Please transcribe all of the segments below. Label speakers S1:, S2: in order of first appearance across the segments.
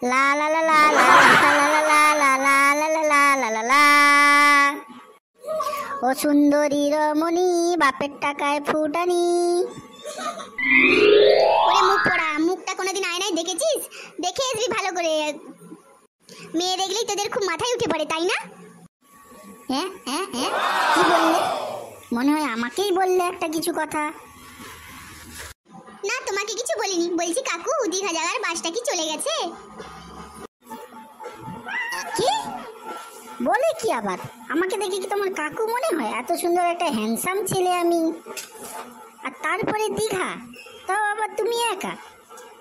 S1: লা লা লা লা লা লা লা লা লা লা লা লা লা লা লা। ও সুন্দরী রমণী বাপের টাকায় ফুটানি।
S2: ওরে মুখ পোড়া, মুখটা কোনোদিন আয়নায় দেখেছিস? দেখে আসবি ভালো করে। মেয়ে দেখলেই তোদের খুব মাথায় উঠে পড়ে, তাই না?
S1: হ্যাঁ হ্যাঁ হ্যাঁ, কি বললে? মনে হয় আমাকেই বললে একটা কিছু কথা।
S2: না, তোমাকে কিছু বলিনি। বলছি কাকু, দীঘা যাওয়ার বাসটা কি চলে গেছে?
S1: কি বলে কি আবার? আমাকে দেখে কি তোমার কাকু মনে হয়? এত সুন্দর একটা হ্যান্ডসাম ছেলে আমি, আর তারপরে দীঘা, তাও আবার তুমি একা।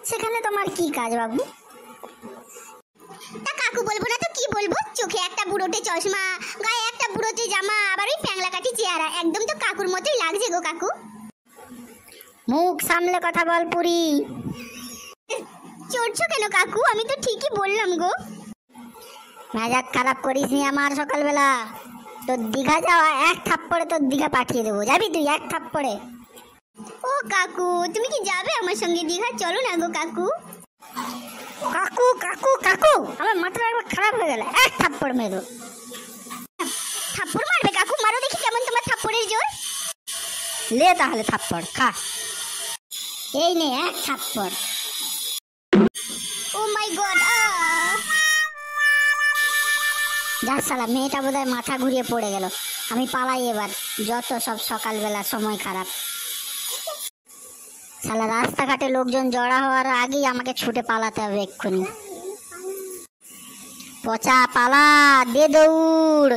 S1: সেখানে তোমার কি কাজ বাবু?
S2: তা কাকু বলবো না তো কি বলবো? চোখে একটা বুড়োটে চশমা, গায়ে একটা বুড়োটে জামা, আবার ওই প্যাংলা কাঠি চেহারা। একদম তো কাকুর মতোই লাগছে গো কাকু।
S1: মুখ সামলে কথা বল পুরি।
S2: চড়ছো কেন কাকু? আমি তো ঠিকই বললাম গো।
S1: মেজাজ খারাপ করিস নি আমার সকালবেলা। তোর দীঘা যাওয়া এক থাপ্পড়ে তোর দীঘা পাঠিয়ে দেবো, যাবি তুই এক থাপ্পড়ে?
S2: ও কাকু, তুমি কি যাবে আমার সঙ্গে দীঘা? চলো না গো কাকু।
S1: কাকু কাকু কাকু, আমার মাথাটা একবার খারাপ হয়ে গেল, এক থাপ্পড় মেরো।
S2: থাপ্পড় মারবে কাকু? মারো দেখি কেমন তোমার থাপ্পড়ের জোর।
S1: লে তাহলে থাপ্পড় খা, এই নে এক থাপ্পড়।
S2: ও মাই গড!
S1: যার শালা, মেয়েটা বোধহয় মাথা ঘুরিয়ে পড়ে গেল। আমি পালাই এবার, যত সব সকালবেলা সময় খারাপ। শালা রাস্তাঘাটে লোকজন জড়া হওয়ার আগেই আমাকে ছুটে পালাতে হবে এক্ষুনি। পচা পালা, দে দৌড়।